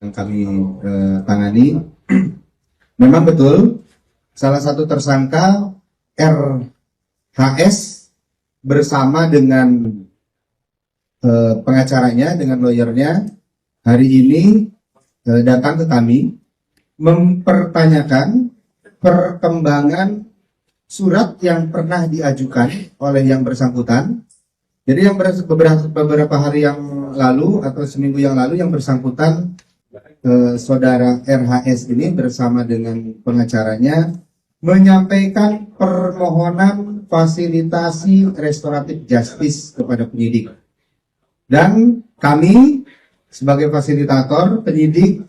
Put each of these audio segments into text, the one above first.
yang kami tangani. Memang betul salah satu tersangka RHS bersama dengan pengacaranya, dengan lawyernya hari ini datang ke kami mempertanyakan perkembangan surat yang pernah diajukan oleh yang bersangkutan. Jadi yang beberapa hari yang lalu atau seminggu yang lalu yang bersangkutan saudara RHS ini bersama dengan pengacaranya menyampaikan permohonan fasilitasi restoratif justice kepada penyidik. Dan kami sebagai fasilitator penyidik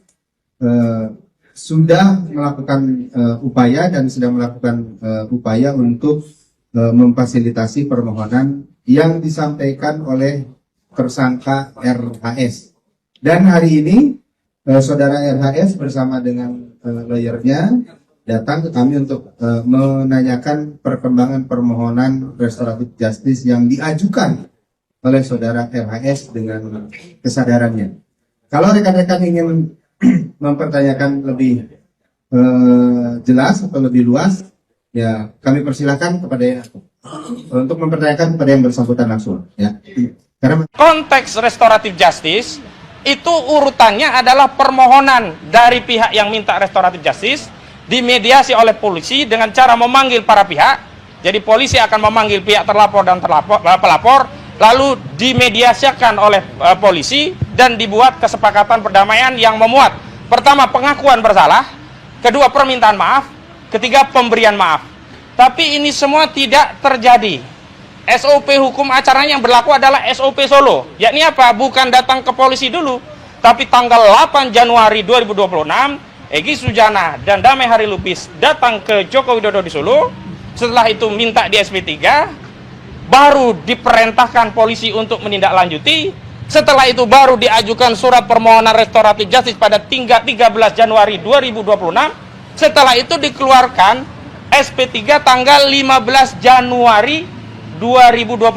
sudah melakukan upaya dan sedang melakukan upaya untuk memfasilitasi permohonan yang disampaikan oleh tersangka RHS. Dan hari ini saudara RHS bersama dengan lawyernya datang ke kami untuk menanyakan perkembangan permohonan restoratif justice yang diajukan oleh saudara RHS dengan kesadarannya. Kalau rekan-rekan ingin mempertanyakan lebih jelas atau lebih luas, ya kami persilahkan kepada untuk mempertanyakan kepada yang bersangkutan langsung. Ya. Karena konteks restoratif justice itu urutannya adalah permohonan dari pihak yang minta restoratif justice dimediasi oleh polisi dengan cara memanggil para pihak. Jadi polisi akan memanggil pihak terlapor dan pelapor, lalu dimediasikan oleh polisi dan dibuat kesepakatan perdamaian yang memuat pertama pengakuan bersalah, kedua permintaan maaf, ketiga pemberian maaf. Tapi ini semua tidak terjadi. SOP hukum acaranya yang berlaku adalah SOP Solo. Yakni apa? Bukan datang ke polisi dulu, tapi tanggal 8 Januari 2026 Egy Sujana dan Damai Hari Lubis datang ke Joko Widodo di Solo. Setelah itu minta di SP3, baru diperintahkan polisi untuk menindaklanjuti. Setelah itu baru diajukan surat permohonan restoratif justice pada 13 Januari 2026. Setelah itu dikeluarkan SP3 tanggal 15 Januari 2026.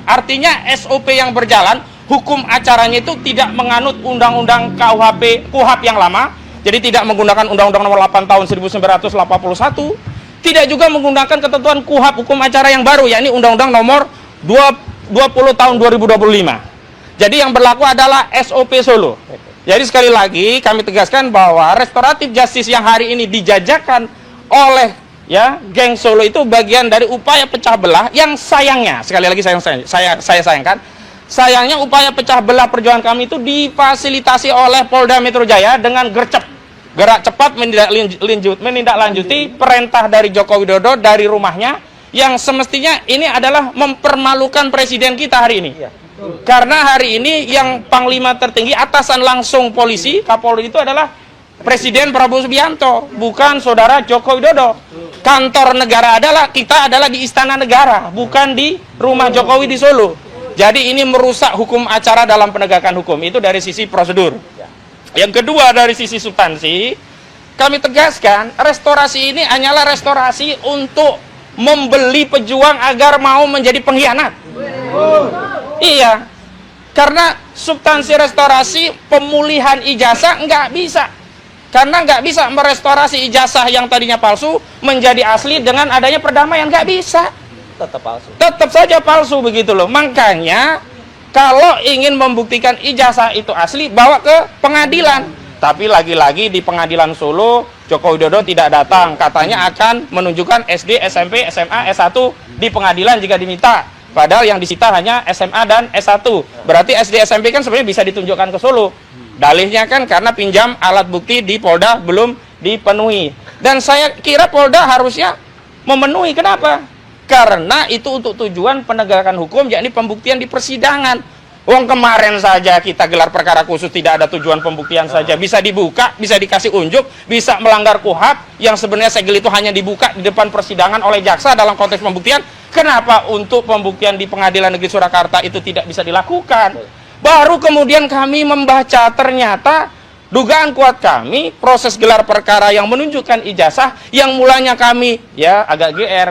Artinya SOP yang berjalan, hukum acaranya itu tidak menganut undang-undang KUHP yang lama. Jadi tidak menggunakan undang-undang nomor 8 tahun 1981. Tidak juga menggunakan ketentuan KUHP hukum acara yang baru, yakni undang-undang nomor 20 tahun 2025. Jadi yang berlaku adalah SOP Solo. Jadi sekali lagi kami tegaskan bahwa restoratif justice yang hari ini dijajakan oleh geng Solo itu bagian dari upaya pecah belah yang sayangnya, sekali lagi saya sayangkan, sayangnya upaya pecah belah perjuangan kami itu difasilitasi oleh Polda Metro Jaya dengan gerak cepat menindaklanjuti perintah dari Joko Widodo dari rumahnya yang semestinya ini adalah mempermalukan presiden kita hari ini. Karena hari ini yang panglima tertinggi atasan langsung polisi, Kapolri itu adalah Presiden Prabowo Subianto, bukan saudara Joko Widodo. Kantor negara kita adalah di Istana Negara, bukan di rumah Jokowi di Solo. Jadi ini merusak hukum acara dalam penegakan hukum. Itu dari sisi prosedur. Yang kedua dari sisi substansi, kami tegaskan restorasi ini hanyalah restorasi untuk membeli pejuang agar mau menjadi pengkhianat. Iya, karena substansi restorasi pemulihan ijazah nggak bisa. Karena nggak bisa merestorasi ijazah yang tadinya palsu menjadi asli dengan adanya perdamaian, nggak bisa. Tetap palsu. Tetap saja palsu begitu loh. Makanya kalau ingin membuktikan ijazah itu asli, bawa ke pengadilan. Tapi lagi-lagi di pengadilan Solo, Joko Widodo tidak datang. Katanya akan menunjukkan SD, SMP, SMA, S1 di pengadilan jika diminta. Padahal yang disita hanya SMA dan S1. Berarti SD, SMP kan sebenarnya bisa ditunjukkan ke Solo. Dalihnya kan karena pinjam alat bukti di Polda belum dipenuhi. Dan saya kira Polda harusnya memenuhi. Kenapa? Karena itu untuk tujuan penegakan hukum, yakni pembuktian di persidangan. Wong kemarin saja kita gelar perkara khusus tidak ada tujuan pembuktian saja. Bisa dibuka, bisa dikasih unjuk, bisa melanggar KUHP yang sebenarnya segel itu hanya dibuka di depan persidangan oleh jaksa dalam konteks pembuktian. Kenapa untuk pembuktian di Pengadilan Negeri Surakarta itu tidak bisa dilakukan? Baru kemudian kami membaca ternyata dugaan kuat kami proses gelar perkara yang menunjukkan ijazah yang mulanya kami agak GR.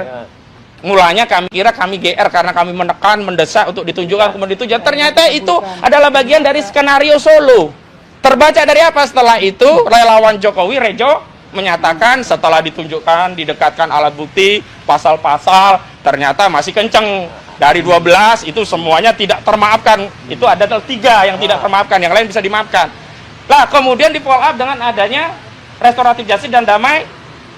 Mulanya kami kira kami GR karena kami menekan, mendesak untuk ditunjukkan kemudian ditunjukkan. Ternyata itu adalah bagian dari skenario Solo. Terbaca dari apa? Setelah itu relawan Jokowi Rejo menyatakan setelah ditunjukkan, didekatkan alat bukti, pasal-pasal, ternyata masih kenceng. Dari 12 itu semuanya tidak termaafkan. Itu ada 3 yang tidak termaafkan, yang lain bisa dimaafkan. Lah kemudian di follow up dengan adanya restoratif justice dan damai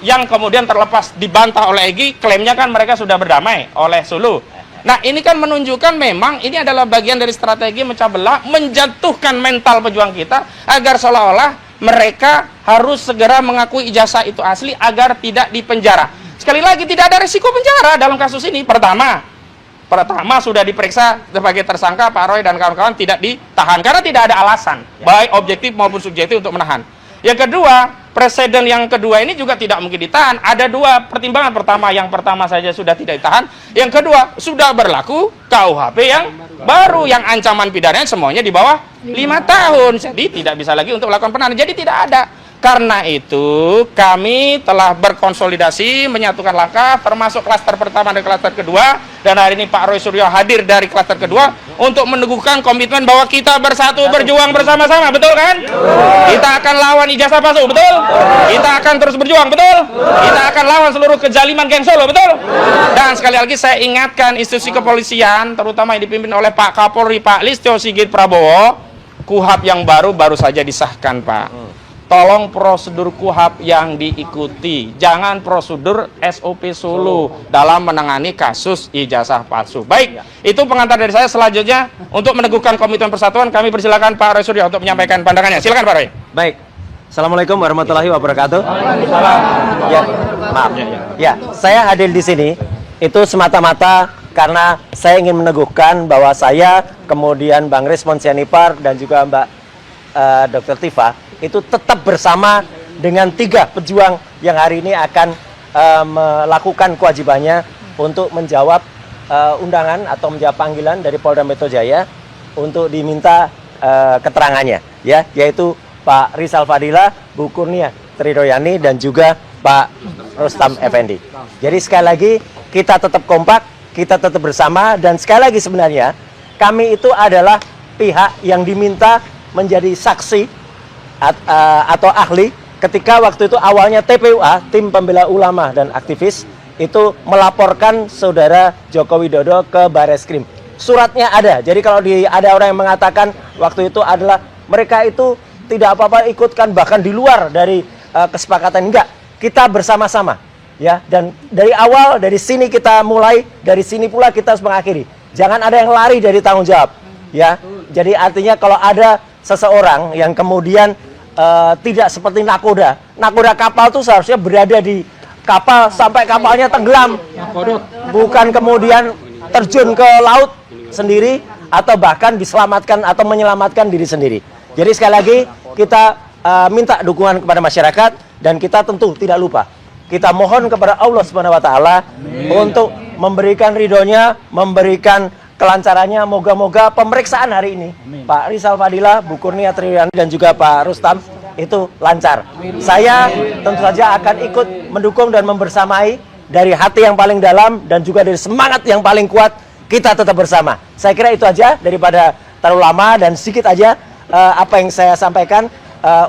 yang kemudian terlepas dibantah oleh Egy, klaimnya kan mereka sudah berdamai oleh Sulu. Nah ini kan menunjukkan memang ini adalah bagian dari strategi memecah belah, menjatuhkan mental pejuang kita agar seolah-olah mereka harus segera mengakui ijazah itu asli agar tidak dipenjara. Sekali lagi tidak ada risiko penjara dalam kasus ini. Pertama sudah diperiksa sebagai tersangka Pak Roy dan kawan-kawan tidak ditahan karena tidak ada alasan baik objektif maupun subjektif untuk menahan. Yang kedua, presiden yang kedua ini juga tidak mungkin ditahan. Ada 2 pertimbangan. Yang pertama saja sudah tidak ditahan. Yang kedua, sudah berlaku KUHP yang baru yang ancaman pidananya semuanya di bawah 5 tahun. Jadi tidak bisa lagi untuk melakukan penahanan. Jadi tidak ada. Karena itu kami telah berkonsolidasi menyatukan langkah termasuk klaster pertama dan klaster kedua, dan hari ini Pak Roy Suryo hadir dari klaster kedua untuk meneguhkan komitmen bahwa kita bersatu berjuang bersama-sama, betul kan? Kita akan lawan ijazah palsu, betul? Kita akan terus berjuang, betul? Kita akan lawan seluruh kezaliman geng Solo, betul? Dan sekali lagi saya ingatkan institusi kepolisian terutama yang dipimpin oleh Pak Kapolri Pak Listio Sigit Prabowo, KUHP yang baru saja disahkan, Pak. Tolong prosedur KUHP yang diikuti, jangan prosedur SOP Solo dalam menangani kasus ijazah palsu. Baik, itu pengantar dari saya. Selanjutnya untuk meneguhkan komitmen persatuan, kami persilakan Pak Roy Suryo untuk menyampaikan pandangannya. Silakan Pak Roy. Baik, Assalamualaikum warahmatullahi wabarakatuh. Ya, maaf. Ya, saya hadir di sini itu semata-mata karena saya ingin meneguhkan bahwa saya, kemudian Bang Respon Sianipar dan juga Mbak Dr. Tifa itu tetap bersama dengan 3 pejuang yang hari ini akan melakukan kewajibannya untuk menjawab undangan atau menjawab panggilan dari Polda Metro Jaya untuk diminta keterangannya, ya, yaitu Pak Rizal Fadila, Bu Kurnia Tridoyani dan juga Pak Rustam Effendi. Jadi sekali lagi kita tetap kompak, kita tetap bersama, dan sekali lagi sebenarnya kami itu adalah pihak yang diminta menjadi saksi atau ahli ketika waktu itu awalnya TPUA, Tim Pembela Ulama dan Aktivis, itu melaporkan saudara Joko Widodo ke Bareskrim. Suratnya ada. Jadi kalau ada orang yang mengatakan waktu itu adalah mereka itu tidak apa-apa ikutkan bahkan di luar dari kesepakatan, enggak. Kita bersama-sama, ya. Dan dari awal dari sini kita mulai, dari sini pula kita harus mengakhiri. Jangan ada yang lari dari tanggung jawab, ya. Jadi artinya kalau ada seseorang yang kemudian tidak seperti nakoda kapal tuh seharusnya berada di kapal sampai kapalnya tenggelam, bukan kemudian terjun ke laut sendiri atau bahkan diselamatkan atau menyelamatkan diri sendiri. Jadi sekali lagi kita minta dukungan kepada masyarakat, dan kita tentu tidak lupa kita mohon kepada Allah Subhanahu wa taala untuk memberikan ridhonya, memberikan kelancarannya. Moga-moga pemeriksaan hari ini Pak Rizal Fadila, Bu Kurnia Tridoyani dan juga Pak Rustam itu lancar. Saya tentu saja akan ikut mendukung dan membersamai dari hati yang paling dalam dan juga dari semangat yang paling kuat. Kita tetap bersama. Saya kira itu aja daripada terlalu lama, dan sedikit aja apa yang saya sampaikan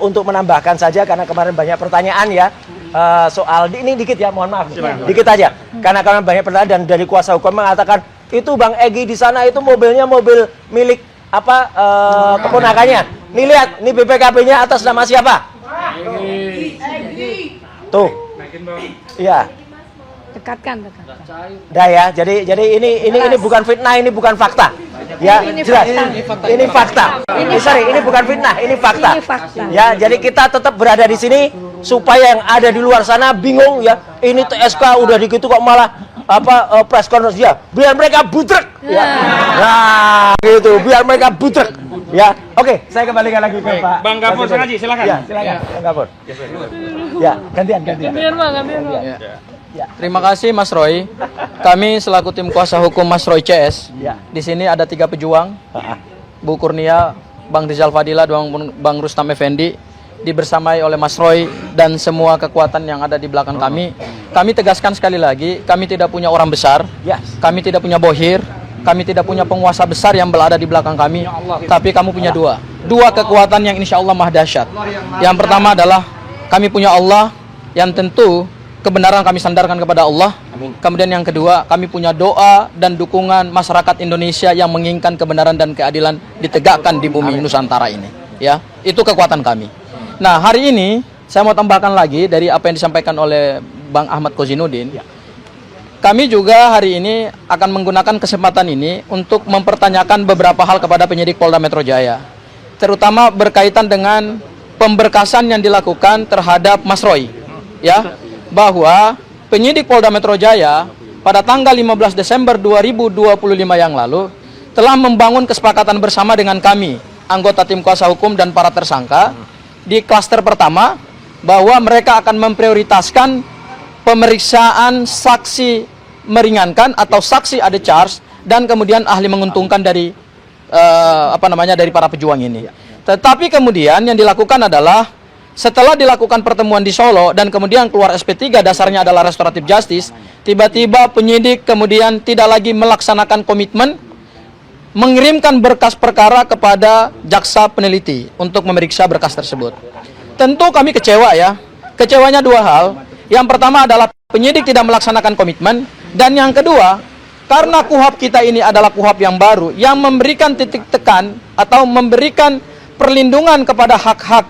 untuk menambahkan saja karena kemarin banyak pertanyaan ya soal ini dikit ya, mohon maaf dikit aja karena kemarin banyak pertanyaan dan dari kuasa hukum mengatakan itu Bang Egy di sana itu mobilnya mobil milik apa keponakannya. Nih lihat, nih BPKB-nya atas nama siapa? Tuh. Iya. Dekatkan. Dah ya. Jadi ini bukan fitnah, ini bukan fakta. Ya, jelas. Ini fakta. Ini bukan fitnah, ini fakta. Ya, jadi kita tetap berada di sini supaya yang ada di luar sana bingung ya. Ini TSK udah gitu kok malah press conference ya, biar mereka butrek ya. Nah gitu, biar mereka butrek ya. Oke, saya kembalikan lagi ke Pak Bang Gafur Sengaji, silakan. Ya, silakan Bang Gafur. Ya, gantian. Ya. Terima kasih Mas Roy. Kami selaku tim kuasa hukum Mas Roy CS, di sini ada 3 pejuang, Bu Kurnia, Bang Rizal Fadila, dan Bang Rustam Effendi, dibersamai oleh Mas Roy dan semua kekuatan yang ada di belakang kami. Kami tegaskan sekali lagi, kami tidak punya orang besar, kami tidak punya bohir, kami tidak punya penguasa besar yang berada di belakang kami, tapi kamu punya dua kekuatan yang insya Allah maha dahsyat. Yang pertama adalah kami punya Allah, yang tentu kebenaran kami sandarkan kepada Allah. Kemudian yang kedua, kami punya doa dan dukungan masyarakat Indonesia yang menginginkan kebenaran dan keadilan ditegakkan di bumi Nusantara ini. Ya, itu kekuatan kami. Nah, hari ini saya mau tambahkan lagi dari apa yang disampaikan oleh Bang Ahmad Kozinudin. Kami juga hari ini akan menggunakan kesempatan ini untuk mempertanyakan beberapa hal kepada penyidik Polda Metro Jaya, terutama berkaitan dengan pemberkasan yang dilakukan terhadap Mas Roy, ya, bahwa penyidik Polda Metro Jaya pada tanggal 15 Desember 2025 yang lalu telah membangun kesepakatan bersama dengan kami, anggota tim kuasa hukum dan para tersangka, di klaster pertama, bahwa mereka akan memprioritaskan pemeriksaan saksi meringankan atau saksi ada charge dan kemudian ahli menguntungkan dari dari para pejuang ini. Tetapi kemudian yang dilakukan adalah setelah dilakukan pertemuan di Solo dan kemudian keluar SP3 dasarnya adalah restoratif justice, tiba-tiba penyidik kemudian tidak lagi melaksanakan komitmen mengirimkan berkas perkara kepada jaksa peneliti untuk memeriksa berkas tersebut. Tentu kami kecewa ya. Kecewanya dua hal. Yang pertama adalah penyidik tidak melaksanakan komitmen, dan yang kedua, karena KUHP kita ini adalah KUHP yang baru yang memberikan titik tekan atau memberikan perlindungan kepada hak-hak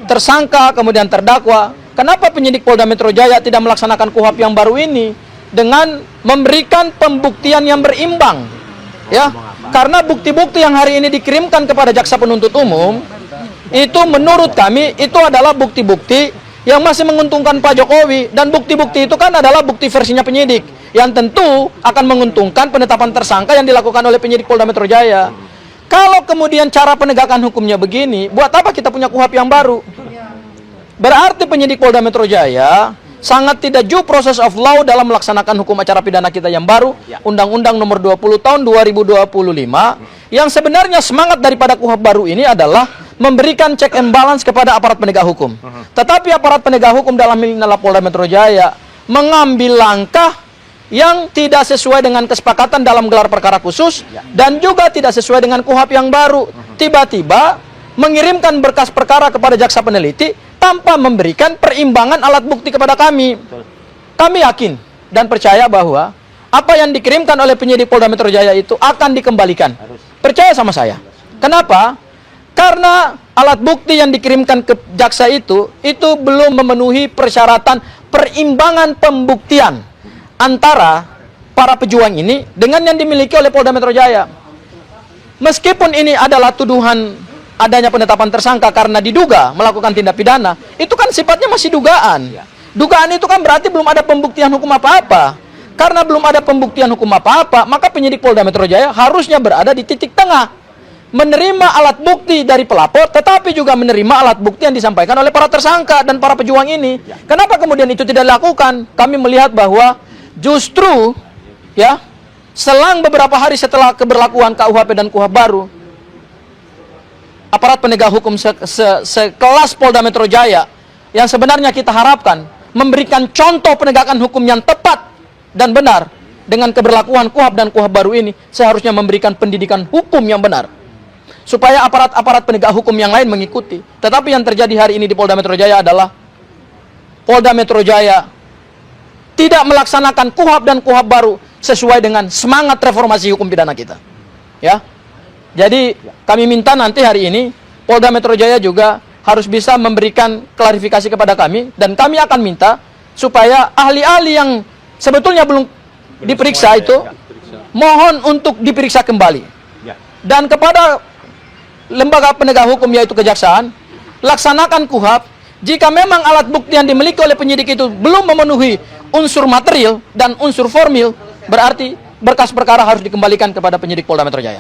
tersangka kemudian terdakwa. Kenapa penyidik Polda Metro Jaya tidak melaksanakan KUHP yang baru ini dengan memberikan pembuktian yang berimbang? Ya, karena bukti-bukti yang hari ini dikirimkan kepada jaksa penuntut umum itu menurut kami itu adalah bukti-bukti yang masih menguntungkan Pak Jokowi, dan bukti-bukti itu kan adalah bukti versinya penyidik yang tentu akan menguntungkan penetapan tersangka yang dilakukan oleh penyidik Polda Metro Jaya. Kalau kemudian cara penegakan hukumnya begini, buat apa kita punya KUHP yang baru? Berarti penyidik Polda Metro Jaya sangat tidak due process of law dalam melaksanakan hukum acara pidana kita yang baru, Undang-Undang Nomor 20 Tahun 2025, yang sebenarnya semangat daripada KUHP baru ini adalah memberikan check and balance kepada aparat penegak hukum. Tetapi aparat penegak hukum dalam hal ini adalah Polda Metro Jaya mengambil langkah yang tidak sesuai dengan kesepakatan dalam gelar perkara khusus dan juga tidak sesuai dengan KUHP yang baru. Tiba-tiba mengirimkan berkas perkara kepada jaksa peneliti tanpa memberikan perimbangan alat bukti kepada kami. Kami yakin dan percaya bahwa apa yang dikirimkan oleh penyidik Polda Metro Jaya itu akan dikembalikan. Percaya sama saya. Kenapa? Karena alat bukti yang dikirimkan ke jaksa itu belum memenuhi persyaratan perimbangan pembuktian antara para pejuang ini dengan yang dimiliki oleh Polda Metro Jaya. Meskipun ini adalah tuduhan adanya penetapan tersangka karena diduga melakukan tindak pidana, itu kan sifatnya masih dugaan. Dugaan itu kan berarti belum ada pembuktian hukum apa-apa. Karena belum ada pembuktian hukum apa-apa, maka penyidik Polda Metro Jaya harusnya berada di titik tengah. Menerima alat bukti dari pelapor, tetapi juga menerima alat bukti yang disampaikan oleh para tersangka dan para pejuang ini. Kenapa kemudian itu tidak dilakukan? Kami melihat bahwa justru ya, selang beberapa hari setelah keberlakuan KUHP dan KUHP baru, aparat penegak hukum sekelas Polda Metro Jaya yang sebenarnya kita harapkan memberikan contoh penegakan hukum yang tepat dan benar dengan keberlakuan KUHP dan KUHP baru ini, seharusnya memberikan pendidikan hukum yang benar supaya aparat-aparat penegak hukum yang lain mengikuti. Tetapi yang terjadi hari ini di Polda Metro Jaya adalah Polda Metro Jaya tidak melaksanakan KUHP dan KUHP baru sesuai dengan semangat reformasi hukum pidana kita. Ya. Jadi kami minta nanti hari ini Polda Metro Jaya juga harus bisa memberikan klarifikasi kepada kami, dan kami akan minta supaya ahli-ahli yang sebetulnya belum diperiksa itu mohon untuk diperiksa kembali. Dan kepada lembaga penegak hukum yaitu kejaksaan, laksanakan KUHP. Jika memang alat bukti yang dimiliki oleh penyidik itu belum memenuhi unsur material dan unsur formil, berarti berkas perkara harus dikembalikan kepada penyidik Polda Metro Jaya.